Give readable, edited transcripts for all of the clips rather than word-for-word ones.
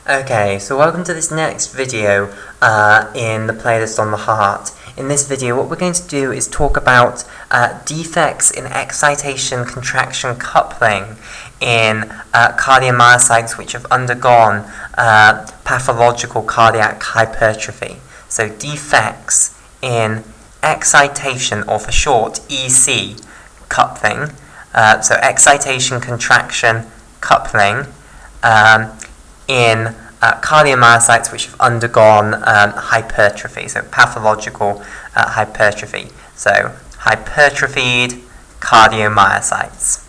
Okay, so welcome to this next video in the playlist on the heart. In this video, what we're going to do is talk about defects in excitation contraction coupling in cardiomyocytes which have undergone pathological cardiac hypertrophy. So defects in excitation, or for short EC, coupling. So excitation contraction coupling in cardiomyocytes which have undergone hypertrophy, so pathological hypertrophy, so hypertrophied cardiomyocytes.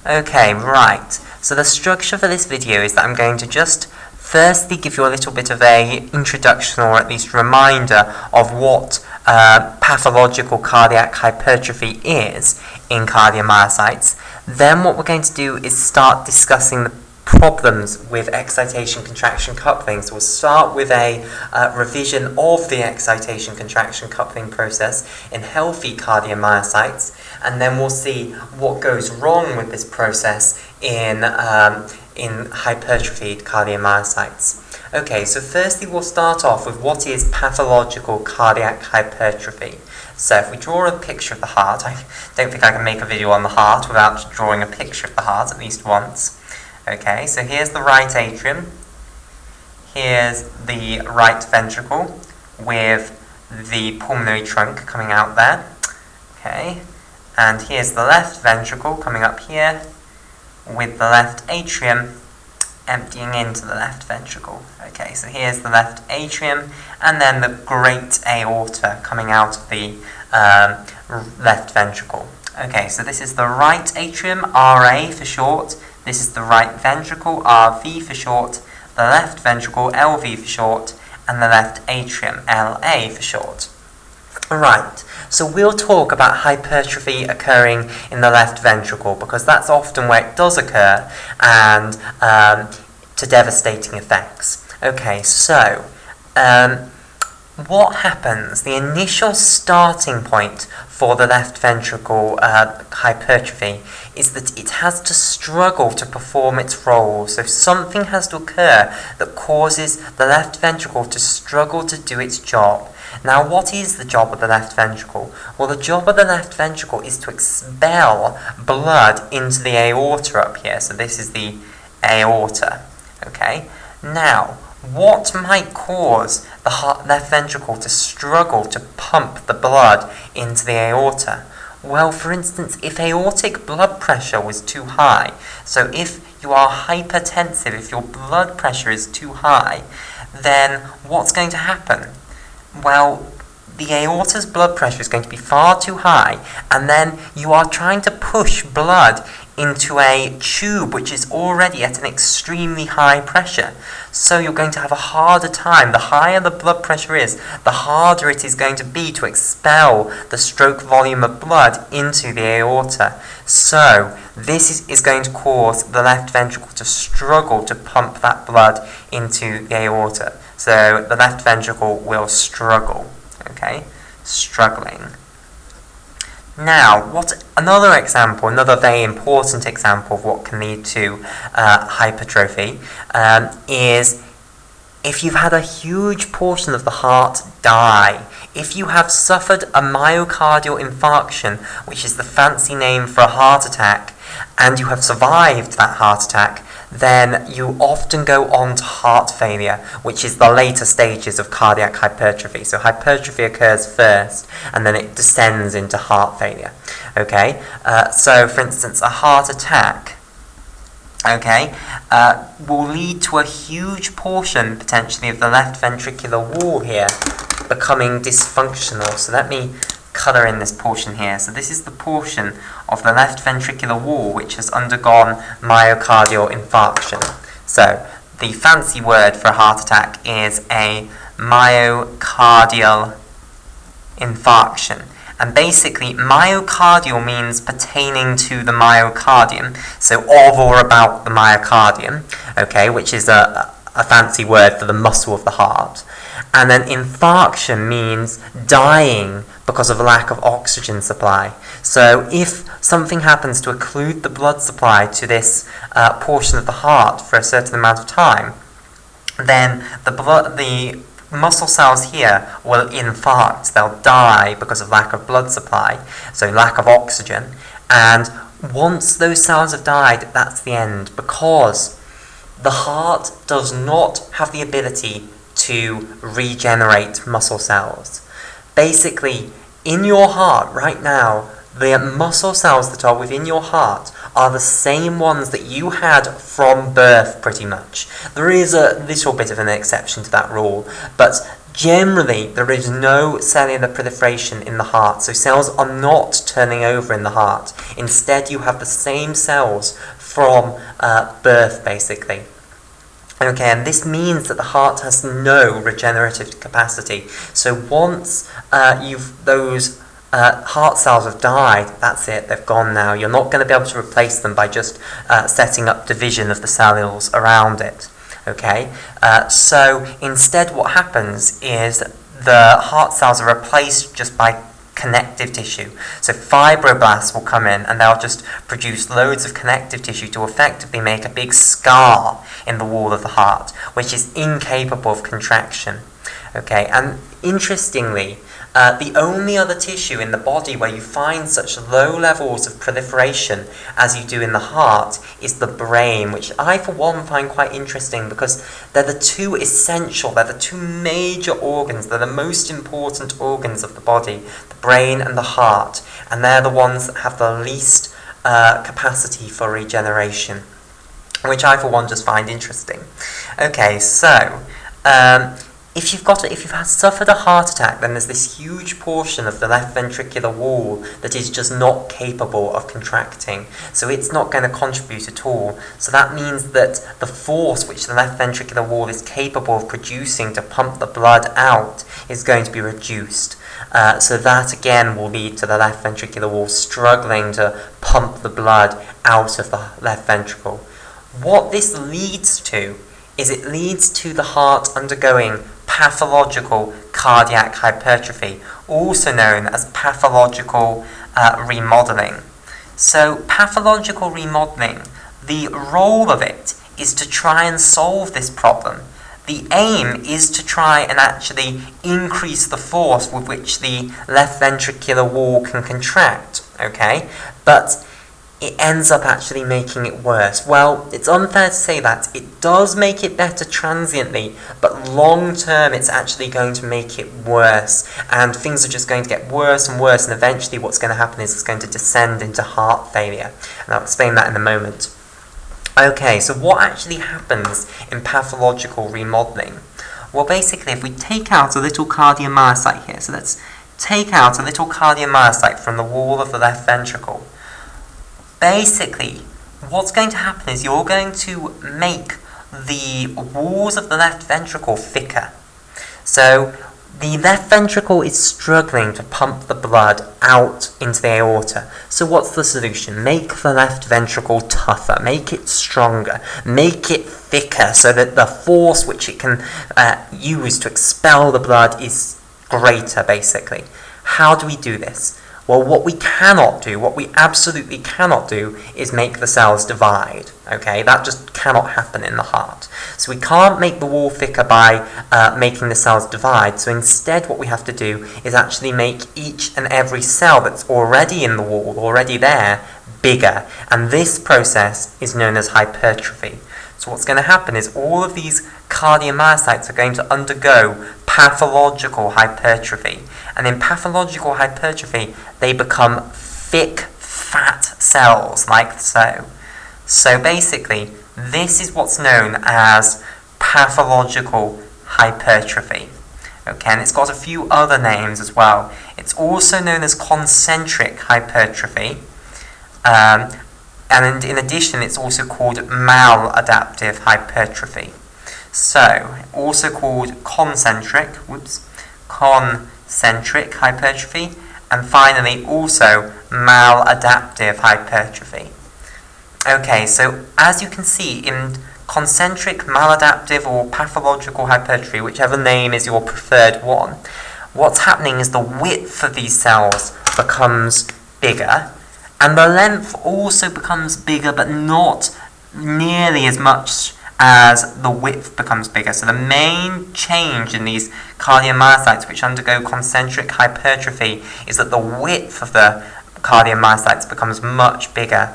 Okay, right, so the structure for this video is that I'm going to just firstly give you a little bit of a introduction, or at least reminder, of what pathological cardiac hypertrophy is in cardiomyocytes. Then what we're going to do is start discussing the problems with excitation contraction coupling. So we'll start with a revision of the excitation contraction coupling process in healthy cardiomyocytes, and then we'll see what goes wrong with this process in hypertrophied cardiomyocytes. Okay, so firstly we'll start off with what is pathological cardiac hypertrophy. So if we draw a picture of the heart, I don't think I can make a video on the heart without drawing a picture of the heart at least once. Okay, so here's the right atrium, here's the right ventricle with the pulmonary trunk coming out there, okay, and here's the left ventricle coming up here with the left atrium emptying into the left ventricle. Okay, so here's the left atrium, and then the great aorta coming out of the left ventricle. Okay, so this is the right atrium, RA for short. This is the right ventricle, RV for short, the left ventricle, LV for short, and the left atrium, LA for short. Right, so we'll talk about hypertrophy occurring in the left ventricle because that's often where it does occur, and to devastating effects. Okay, so what happens? The initial starting point for the left ventricle hypertrophy is that it has to struggle to perform its role. So something has to occur that causes the left ventricle to struggle to do its job. Now, what is the job of the left ventricle? Well, the job of the left ventricle is to expel blood into the aorta up here. So this is the aorta. Okay. Now, what might cause the left ventricle to struggle to pump the blood into the aorta? Well, for instance, if aortic blood pressure was too high, so if you are hypertensive, if your blood pressure is too high, then what's going to happen? Well, the aorta's blood pressure is going to be far too high, and then you are trying to push blood into a tube which is already at an extremely high pressure. So you're going to have a harder time. The higher the blood pressure is, the harder it is going to be to expel the stroke volume of blood into the aorta. So this is going to cause the left ventricle to struggle to pump that blood into the aorta. So the left ventricle will struggle. Okay, struggling. Now, another example, another very important example of what can lead to hypertrophy is if you've had a huge portion of the heart die. If you have suffered a myocardial infarction, which is the fancy name for a heart attack, and you have survived that heart attack, then you often go on to heart failure, which is the later stages of cardiac hypertrophy. So hypertrophy occurs first, and then it descends into heart failure. Okay, so for instance, a heart attack, okay, will lead to a huge portion, potentially, of the left ventricular wall here becoming dysfunctional. So let me colour in this portion here. So this is the portion of the left ventricular wall which has undergone myocardial infarction. So the fancy word for a heart attack is a myocardial infarction. And basically, myocardial means pertaining to the myocardium, so of or about the myocardium, okay, which is a fancy word for the muscle of the heart. And then infarction means dying because of a lack of oxygen supply. So if something happens to occlude the blood supply to this portion of the heart for a certain amount of time, then the muscle cells here will infarct. They'll die because of lack of blood supply, so lack of oxygen. And once those cells have died, that's the end, because the heart does not have the ability to regenerate muscle cells. Basically, in your heart right now, the muscle cells that are within your heart are the same ones that you had from birth, pretty much. There is a little bit of an exception to that rule, but generally there is no cellular proliferation in the heart, so cells are not turning over in the heart. Instead, you have the same cells from birth, basically. Okay, and this means that the heart has no regenerative capacity. So once those heart cells have died, that's it, they've gone now. You're not going to be able to replace them by just setting up division of the cells around it. Okay, so instead what happens is the heart cells are replaced just by connective tissue. So fibroblasts will come in and they'll just produce loads of connective tissue to effectively make a big scar in the wall of the heart, which is incapable of contraction. Okay, and interestingly, the only other tissue in the body where you find such low levels of proliferation as you do in the heart is the brain, which I, for one, find quite interesting because they're the two essential, they're the two major organs, they're the most important organs of the body, the brain and the heart, and they're the ones that have the least capacity for regeneration, which I, for one, just find interesting. Okay, so if you've suffered a heart attack, then there's this huge portion of the left ventricular wall that is just not capable of contracting, so it's not going to contribute at all. So that means that the force which the left ventricular wall is capable of producing to pump the blood out is going to be reduced. So that again will lead to the left ventricular wall struggling to pump the blood out of the left ventricle. What this leads to is it leads to the heart undergoing pathological cardiac hypertrophy, also known as pathological remodeling. So pathological remodeling, the role of it is to try and solve this problem. The aim is to try and actually increase the force with which the left ventricular wall can contract, okay? But it ends up actually making it worse. Well, it's unfair to say that. It does make it better transiently, but long term it's actually going to make it worse, and things are just going to get worse and worse, and eventually what's going to happen is it's going to descend into heart failure, and I'll explain that in a moment. Okay, so what actually happens in pathological remodeling? Well, basically, if we take out a little cardiomyocyte here, so let's take out a little cardiomyocyte from the wall of the left ventricle. Basically, what's going to happen is you're going to make the walls of the left ventricle thicker. So the left ventricle is struggling to pump the blood out into the aorta. So what's the solution? Make the left ventricle tougher, make it stronger, make it thicker so that the force which it can use to expel the blood is greater, basically. How do we do this? Well, what we absolutely cannot do, is make the cells divide, okay? That just cannot happen in the heart. So we can't make the wall thicker by making the cells divide, so instead what we have to do is actually make each and every cell that's already in the wall, already there, bigger, and this process is known as hypertrophy. So what's going to happen is all of these cardiomyocytes are going to undergo pathological hypertrophy. And in pathological hypertrophy, they become thick, fat cells, like so. So basically, this is what's known as pathological hypertrophy. Okay, and it's got a few other names as well. It's also known as concentric hypertrophy. And in addition, it's also called maladaptive hypertrophy. So, also called concentric hypertrophy, and finally also maladaptive hypertrophy. Okay, so as you can see, in concentric, maladaptive, or pathological hypertrophy, whichever name is your preferred one, what's happening is the width of these cells becomes bigger, and the length also becomes bigger, but not nearly as much as the width becomes bigger. So the main change in these cardiomyocytes which undergo concentric hypertrophy is that the width of the cardiomyocytes becomes much bigger.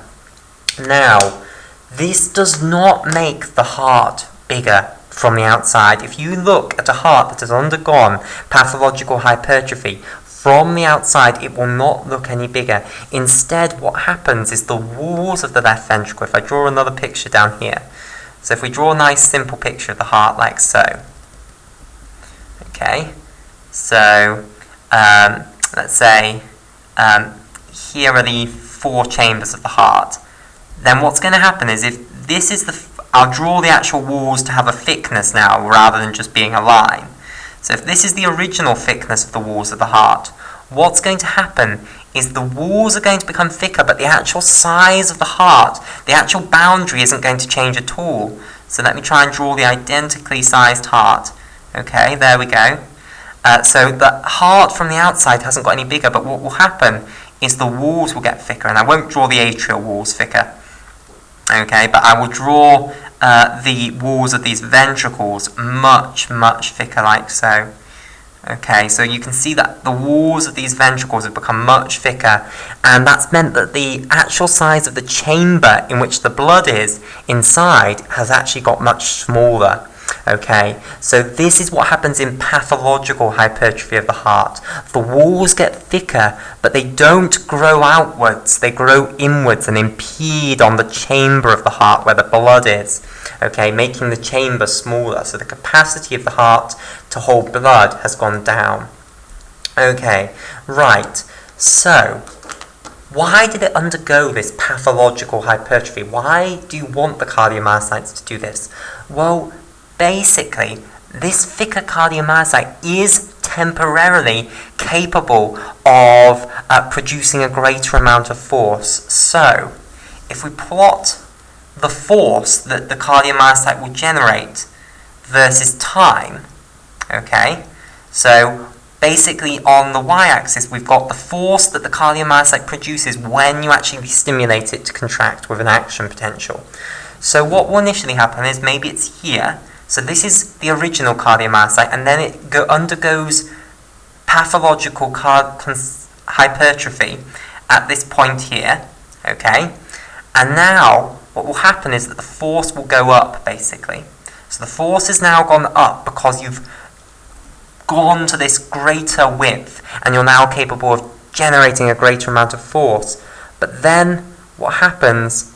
Now, this does not make the heart bigger from the outside. If you look at a heart that has undergone pathological hypertrophy, from the outside it will not look any bigger. Instead, what happens is the walls of the left ventricle, if I draw another picture down here, so if we draw a nice simple picture of the heart like so, okay, so let's say here are the 4 chambers of the heart. Then what's going to happen is, if this is I'll draw the actual walls to have a thickness now rather than just being a line. So if this is the original thickness of the walls of the heart, what's going to happen is the walls are going to become thicker, but the actual size of the heart, the actual boundary, isn't going to change at all. So let me try and draw the identically sized heart. Okay, there we go. So the heart from the outside hasn't got any bigger, but what will happen is the walls will get thicker, and I won't draw the atrial walls thicker. Okay, but I will draw the walls of these ventricles much, much thicker, like so. Okay, so you can see that the walls of these ventricles have become much thicker, and that's meant that the actual size of the chamber in which the blood is inside has actually got much smaller. Okay, so this is what happens in pathological hypertrophy of the heart. The walls get thicker, but they don't grow outwards, they grow inwards and impede on the chamber of the heart where the blood is. Okay, making the chamber smaller, so the capacity of the heart to hold blood has gone down. Okay, right, so why did it undergo this pathological hypertrophy? Why do you want the cardiomyocytes to do this? Well, basically, this thicker cardiomyocyte is temporarily capable of producing a greater amount of force. So, if we plot the force that the cardiomyocyte will generate versus time, okay, so basically on the y-axis we've got the force that the cardiomyocyte produces when you actually stimulate it to contract with an action potential. So what will initially happen is, maybe it's here, so this is the original cardiomyocyte, and then it undergoes pathological hypertrophy at this point here, okay, and now what will happen is that the force will go up, basically. So the force has now gone up because you've gone to this greater width, and you're now capable of generating a greater amount of force. But then what happens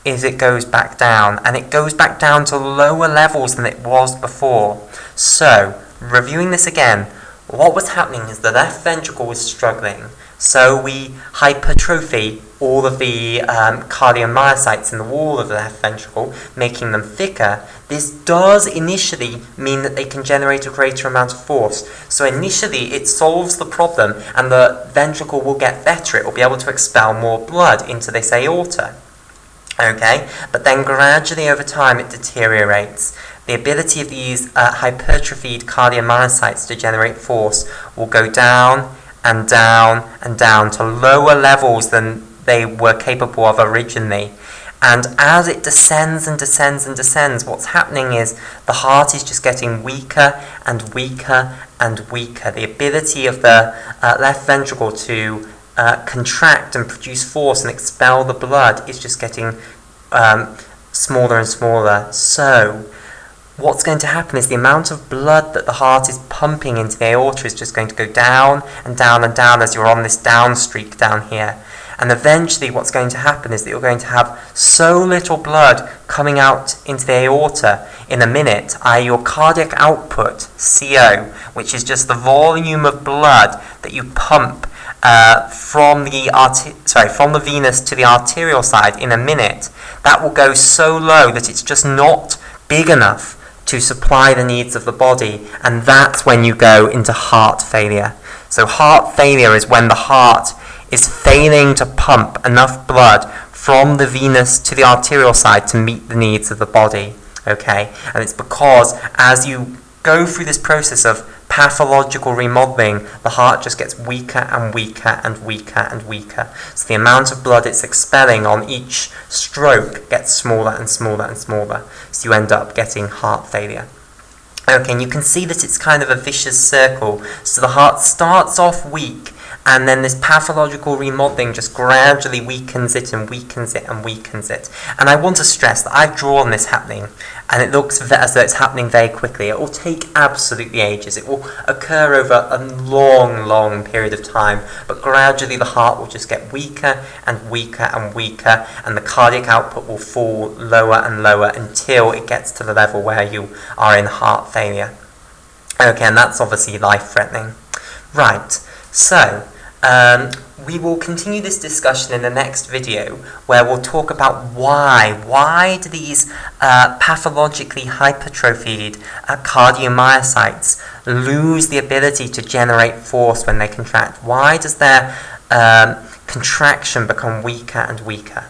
is it goes back down, and it goes back down to lower levels than it was before. So, reviewing this again, what was happening is the left ventricle was struggling, so we hypertrophy all of the cardiomyocytes in the wall of the left ventricle, making them thicker. This does initially mean that they can generate a greater amount of force. So initially it solves the problem, and the ventricle will get better. It will be able to expel more blood into this aorta. Okay, but then gradually over time it deteriorates. The ability of these hypertrophied cardiomyocytes to generate force will go down and down and down to lower levels than they were capable of originally. And as it descends and descends and descends, what's happening is the heart is just getting weaker and weaker and weaker. The ability of the left ventricle to contract and produce force and expel the blood is just getting smaller and smaller. So what's going to happen is the amount of blood that the heart is pumping into the aorta is just going to go down and down and down as you're on this down streak down here. And eventually what's going to happen is that you're going to have so little blood coming out into the aorta in a minute, i.e. your cardiac output, CO, which is just the volume of blood that you pump from the venous to the arterial side in a minute, that will go so low that it's just not big enough to supply the needs of the body, and that's when you go into heart failure. So heart failure is when the heart is failing to pump enough blood from the venous to the arterial side to meet the needs of the body. Okay, and it's because as you go through this process of pathological remodeling, the heart just gets weaker and weaker and weaker and weaker. So the amount of blood it's expelling on each stroke gets smaller and smaller and smaller. So you end up getting heart failure. Okay, and you can see that it's kind of a vicious circle. So the heart starts off weak, and then this pathological remodeling just gradually weakens it and weakens it and weakens it. And I want to stress that I've drawn this happening, and it looks as though it's happening very quickly. It will take absolutely ages. It will occur over a long, long period of time, but gradually the heart will just get weaker and weaker and weaker, and the cardiac output will fall lower and lower until it gets to the level where you are in heart failure. Okay, and that's obviously life-threatening. Right, so we will continue this discussion in the next video, where we'll talk about why do these pathologically hypertrophied cardiomyocytes lose the ability to generate force when they contract? Why does their contraction become weaker and weaker?